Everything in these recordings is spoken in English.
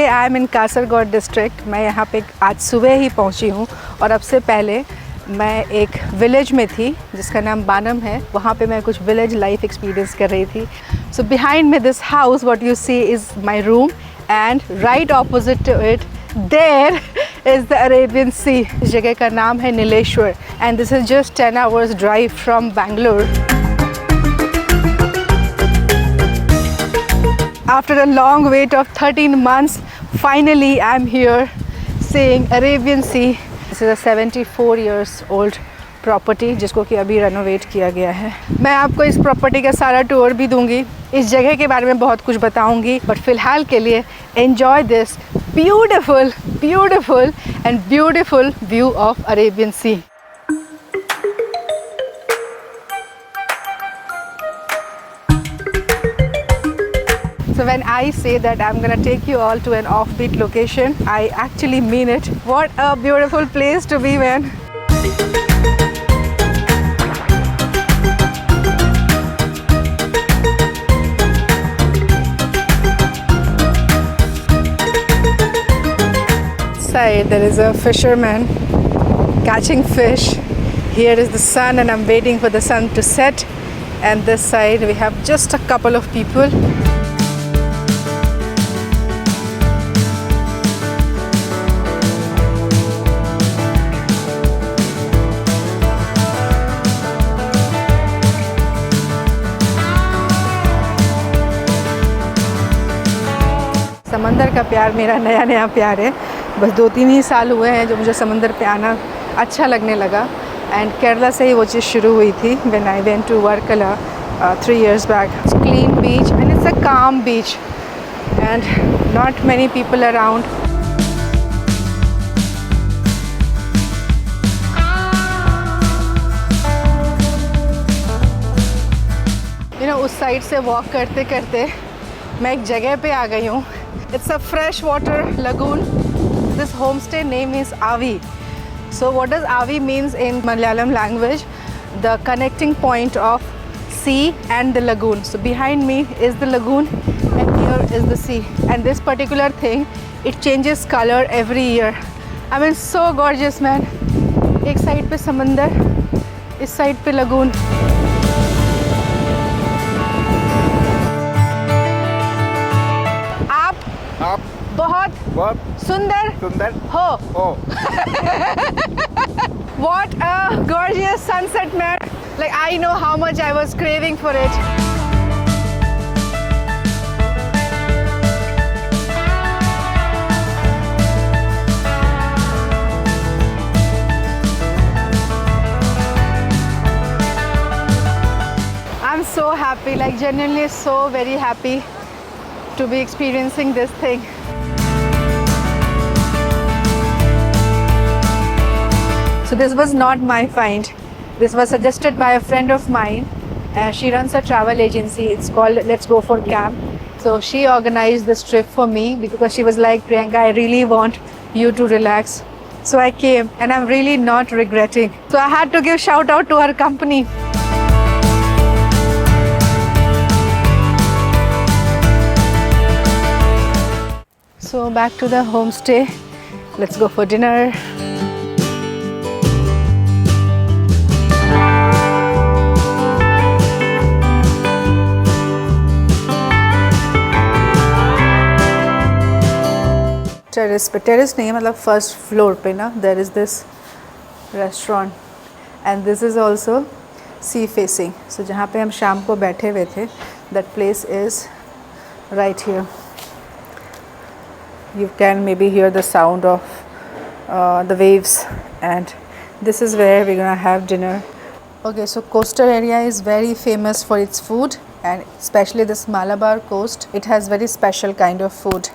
I am in Kasaragod district. मैं यहाँ पे आज सुबह ही पहुँची हूँ और अब से पहले मैं एक विलेज में थी जिसका नाम बानम है। वहाँ पे मैं कुछ विलेज लाइफ एक्सपीरियंस कर रही थी। So behind me this house what you see is my room and right opposite to it there is the Arabian sea. इस जगह का नाम है Nileshwar and this is just 10 hours drive from Bangalore. After a long wait of 13 months, finally I'm here seeing Arabian Sea. This is a 74 years old property जिसको कि अभी renovate किया गया है। मैं आपको इस प्रॉपर्टी का सारा टूर भी दूंगी, इस जगह के बारे में बहुत कुछ बताऊंगी, बट फ़िलहाल के लिए enjoy this beautiful, beautiful and beautiful view of Arabian Sea. So when I say that I'm gonna take you all to an offbeat location, I actually mean it. What a beautiful place to be, man. Side there is a fisherman catching fish. Here is the sun and I'm waiting for the sun to set. And this side we have just a couple of people. समंदर का प्यार मेरा नया नया प्यार है। बस 2-3 ही साल हुए हैं जो मुझे समंदर पे आना अच्छा लगने लगा एंड केरला से ही वो चीज़ शुरू हुई थी when I went to Varkala 3 years back. It's clean beach and it's a calm beach and not many people around. उस साइड से वॉक करते करते मैं एक जगह पे आ गई हूँ। It's a freshwater lagoon. This homestay name is Avi. So what does Avi means in Malayalam language? The connecting point of sea and the lagoon. So behind me is the lagoon and here is the sea. And this particular thing, it changes color every year. I mean, so gorgeous, man. एक side पे समंदर, इस side पे lagoon. आप बहुत सुंदर हो। What a gorgeous sunset, man. Like I know how much I was craving for it. I'm so happy, like genuinely so very happy to be experiencing this thing. So this was not my find. This was suggested by a friend of mine. She runs a travel agency. It's called Let's Go for Camp. So she organized this trip for me because she was like, Priyanka, I really want you to relax. So I came and I'm really not regretting. So I had to give shout out to her company. So back to the homestay. Let's go for dinner. Terrace पे, terrace नहीं है मतलब first floor पे ना, there is this restaurant and this is also sea facing. So जहाँ पे हम शाम को बैठे हुए थे, that place is right here. You can maybe hear the sound of the waves and this is where we're gonna have dinner. Okay, so coastal area is very famous for its food and especially this Malabar coast. It has very special kind of food.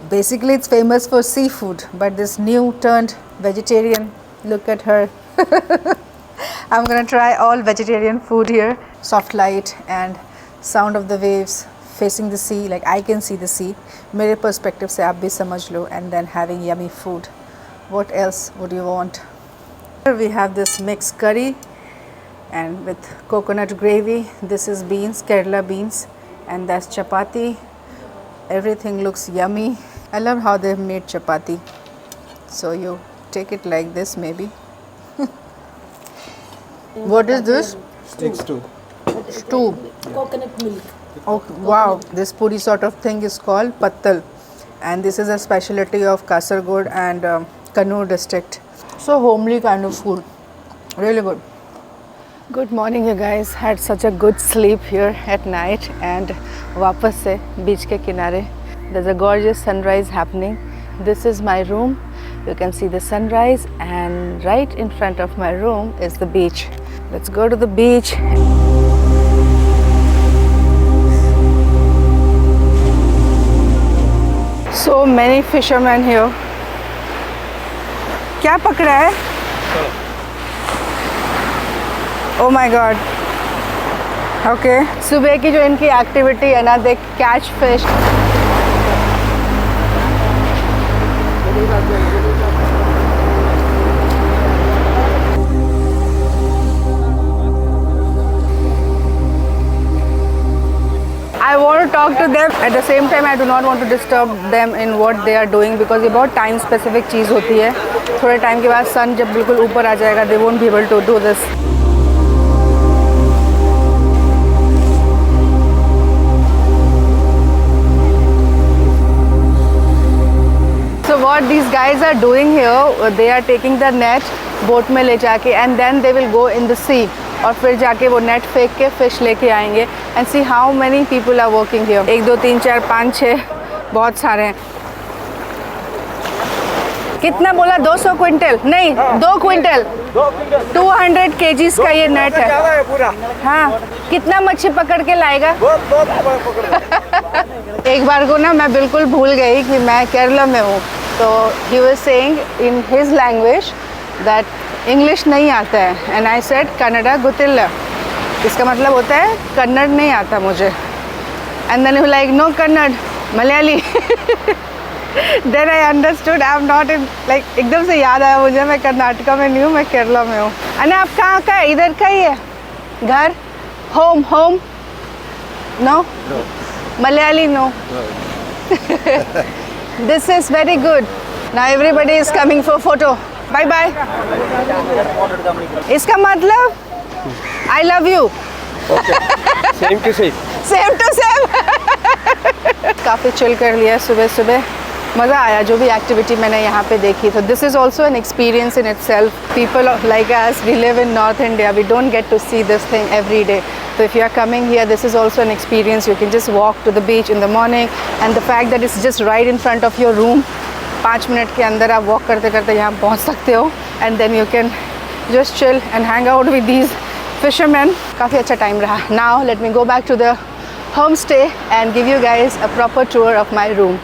Basically it's famous for seafood, but this new turned vegetarian, look at her. I'm gonna try all vegetarian food here. Soft light and sound of the waves facing the sea, like I can see the sea. मेरे perspective से आप भी समझ लो, and then having yummy food. What else would you want? Here we have this mixed curry and with coconut gravy. This is beans, Kerala beans, and that's chapati. Everything looks yummy. I love how they've made chapati. So you take it like this maybe. What is this? Steak stew. Stew. Coconut milk. Oh wow, this puri sort of thing is called pattal, and this is a specialty of Kasaragod and Kannur district. So homely kind of food, really good. Good morning you guys, had such a good sleep here at night and वापस से beach के किनारे. There's a gorgeous sunrise happening. This is my room. You can see the sunrise and right in front of my room is the beach. Let's go to the beach. So many fishermen here. क्या पकड़ा है? Oh my God. Okay. सुबह की जो इनकी activity है ना, they catch fish. I want to talk to them. At the same time, I do not want to disturb them in what they are doing because ये बहुत time specific चीज़ होती है. थोड़े time के बाद sun जब बिल्कुल ऊपर आ जाएगा, they won't be able to do this. So what these guys are doing here, they are taking the net boat में ले जाके and then they will go in the sea. और फिर जाके वो नेट फेंक के फिश लेके आएंगे and see how many people are working here. 1 2 3 4 5 6 बहुत सारे हैं. कितना बोला? 200 क्विंटल नहीं, 2 क्विंटल 200 kgs का ये नेट है पूरा. हाँ, कितना मच्छी पकड़ के लाएगा? एक बार को ना मैं बिल्कुल भूल गई कि मैं केरला में हूँ. तो he was saying in his language that English नहीं आता है एंड आई सेड कन्नड़ा गुतिल्ला. इसका मतलब होता है कन्नड़ नहीं आता मुझे. And then he like no Kannada Malayali. Then I understood I am not in like एकदम से याद आया मुझे मैं कर्नाटका में नहीं हूँ, मैं केरला में हूँ. अरे आप कहाँ का है? इधर का ही है घर? Home home no Malayali no. This is very good. Now everybody is coming for photo. Bye bye. इसका मतलब I love you. Same to same. Same to same. काफ़ी चिल कर लिया सुबह सुबह. मज़ा आया जो भी एक्टिविटी मैंने यहाँ पे देखी. तो this is also an experience in itself. People like us, we live in north India, we don't get to see this thing every day. So if you are coming here, this is also an experience. You can just walk to the beach in the morning and the fact that it's just right in front of your room. 5 minute के अंदर आप walk करते करते यहाँ पहुँच सकते हो and then you can just chill and hang out with these fishermen. काफ़ी अच्छा टाइम रहा. Now let me go back to the home stay and give you guys a proper tour of my room.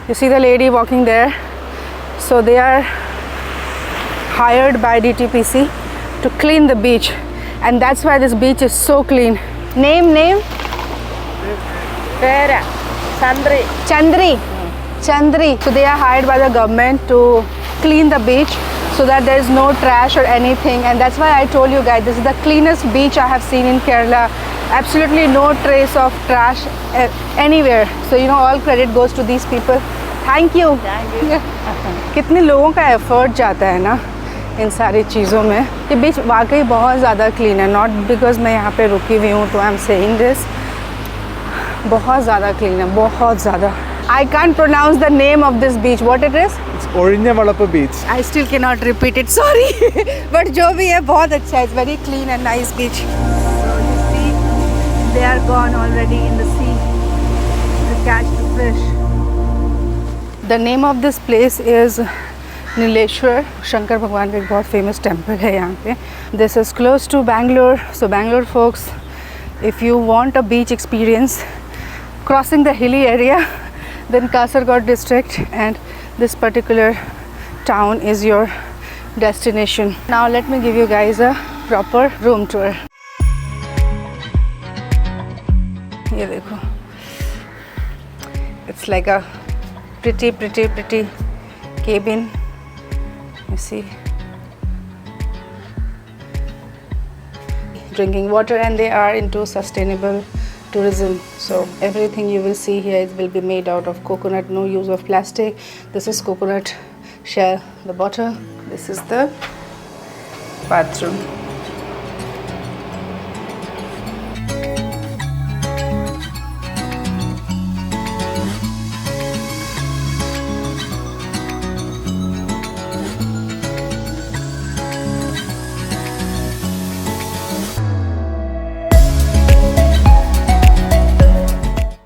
You see the lady walking there. So they are hired by DTPC to clean the beach and that's why this beach is so clean. Name? Vera. Chandri. So they are hired by the government to clean the beach so that there is no trash or anything, and that's why I told you guys this is the cleanest beach I have seen in Kerala. Absolutely no trace of trash anywhere. So you know, all credit goes to these people. Thank you. कितने लोगों का effort जाता है ना इन सारी चीज़ों में. ये बीच वाकई बहुत ज़्यादा क्लीन है. नॉट बिकॉज मैं यहाँ पे रुकी हुई हूँ तो आई एम सेइंग दिस. बहुत ज़्यादा क्लीन है, बहुत ज़्यादा. I can't pronounce the name of this beach. What it is? It's Orinyamalappa Beach. I still cannot repeat it. Sorry. But जो भी है बहुत अच्छा है. It's very clean and nice beach. So you see, they are gone already in the sea to catch the fish. The name of this place is Nileshwar. Shankar भगवान का एक बहुत famous temple है यहाँ पे. This is close to Bangalore. So Bangalore folks, if you want a beach experience, crossing the hilly area, then Kasaragod district and this particular town is your destination. Now let me give you guys a proper room tour. ये देखो, it's like a pretty cabin. You see, drinking water, and they are into sustainable tourism. So everything you will see here will be made out of coconut, no use of plastic. This is coconut shell, the bottle. This is the bathroom.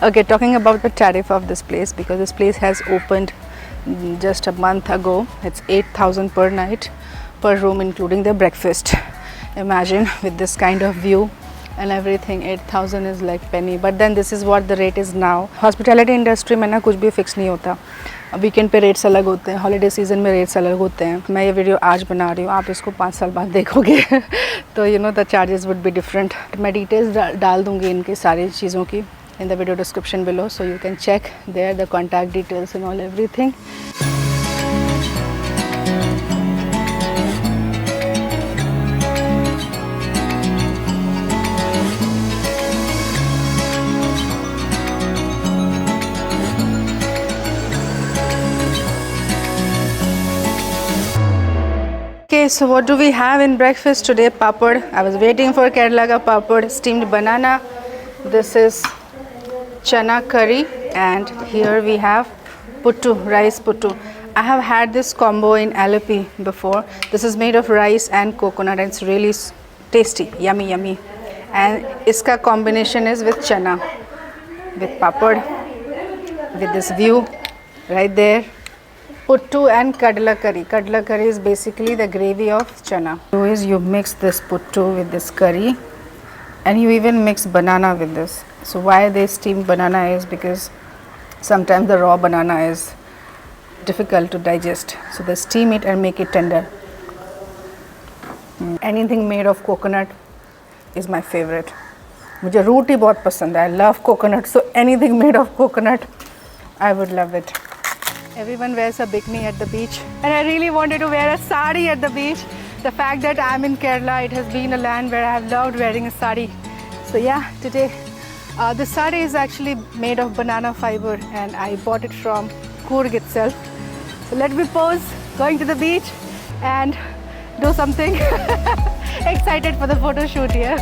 Okay, talking about the tariff of this place, because this place has opened just a month ago. It's 8,000 per night per room, including the breakfast. Imagine with this kind of view and everything, 8,000 is like penny. But then this is what the rate is now. Hospitality industry में ना कुछ भी fix नहीं होता. Weekend पे rates अलग होते हैं, हॉलीडे सीजन में रेट्स अलग होते हैं. मैं ये वीडियो आज बना रही हूँ, आप इसको 5 साल बाद देखोगे तो you know the charges would be different. मैं डिटेल्स डाल दूँगी इनकी सारी चीज़ों की in the video description below, so you can check there the contact details and all everything. Okay, so what do we have in breakfast today? Papad. I was waiting for Kerala ka papad, steamed banana. This is chana curry, and here we have puttu, rice puttu. I have had this combo in Alleppey before. This is made of rice and coconut, and it's really tasty, yummy yummy. And iska combination is with chana, with papad, with this view right there. Puttu and kadla curry. Kadla curry is basically the gravy of chana. So is you mix this puttu with this curry, and you even mix banana with this. So why they steam banana is because sometimes the raw banana is difficult to digest. So they steam it and make it tender. Anything made of coconut is my favorite. मुझे root ही बहुत पसंद है. I love coconut. So anything made of coconut, I would love it. Everyone wears a bikini at the beach, and I really wanted to wear a sari at the beach. The fact that I'm in Kerala, it has been a land where I have loved wearing a sari. So yeah, today the sari is actually made of banana fiber, and I bought it from Coorg itself. So let me pose, going to the beach and do something. Excited for the photo shoot here.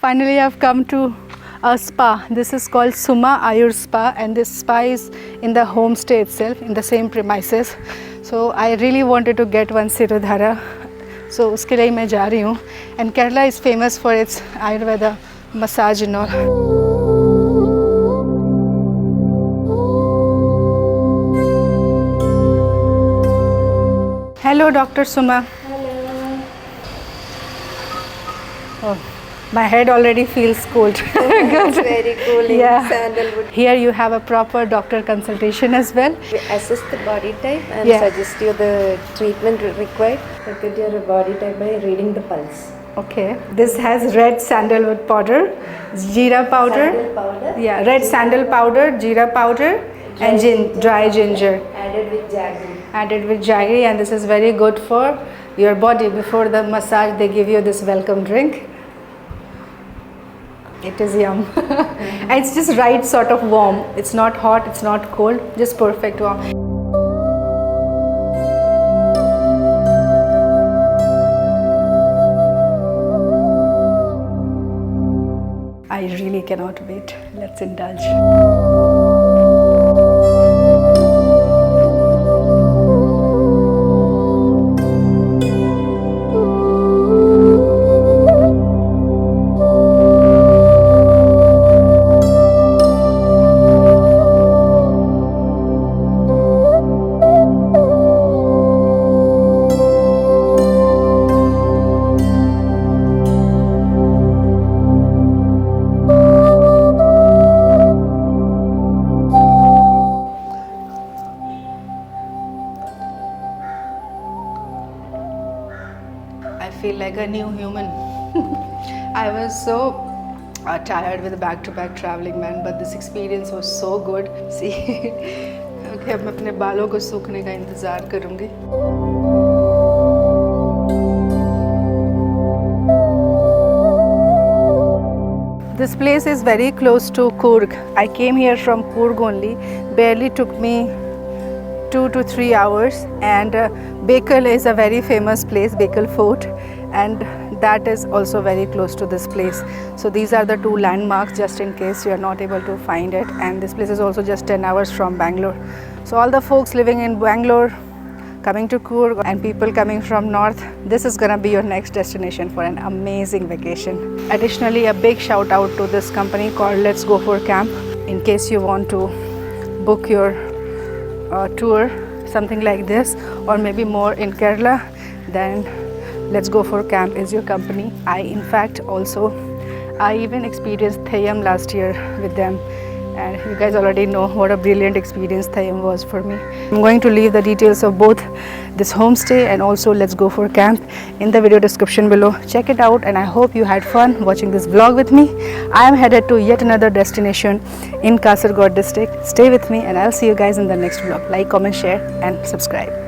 Finally, I've come to a spa. This is called Suma Ayur Spa, and this spa is in the homestay itself, in the same premises. So I really wanted to get one Sirodhara. So uske liye main ja rahi hu. And Kerala is famous for its Ayurveda massage and all. Hello, Dr. Suma. Hello. Oh. My head already feels cold. It's very cooling. Yeah. Sandalwood. Here you have a proper doctor consultation as well. We assess the body type and Yeah. suggest you the treatment required. Look at your body type by reading the pulse. Okay. This has red sandalwood powder, jeera powder. Sandal powder. Yeah, red sandal powder, jeera powder, and dry ginger. Added with jaggery. Added with jaggery, and this is very good for your body. Before the massage, they give you this welcome drink. It is yum. And it's just right sort of warm. It's not hot, it's not cold, just perfect warm. I really cannot wait. Let's indulge. I feel like a new human. I was so tired with back-to-back traveling, man, but this experience was so good. See, okay, अब मैं अपने बालों को सूखने का इंतज़ार करूँगी। This place is very close to Coorg. I came here from Coorg only. Barely took me 2 to 3 hours, and Bekal is a very famous place, Bekal Fort, and that is also very close to this place. So these are the two landmarks just in case you are not able to find it, and this place is also just 10 hours from Bangalore. So all the folks living in Bangalore, coming to Coorg, and people coming from north, this is gonna be your next destination for an amazing vacation. Additionally, a big shout out to this company called Let's Go for Camp. In case you want to book your tour, something like this, or maybe more in Kerala, then Let's Go for Camp is your company. I even experienced Theyyam last year with them, and you guys already know what a brilliant experience Theyyam was for me. I'm going to leave the details of both this homestay and also Let's Go for Camp in the video description below. Check it out, and I hope you had fun watching this vlog with me. I am headed to yet another destination in Kasaragod district. Stay with me, and I'll see you guys in the next vlog. Like, comment, share and subscribe.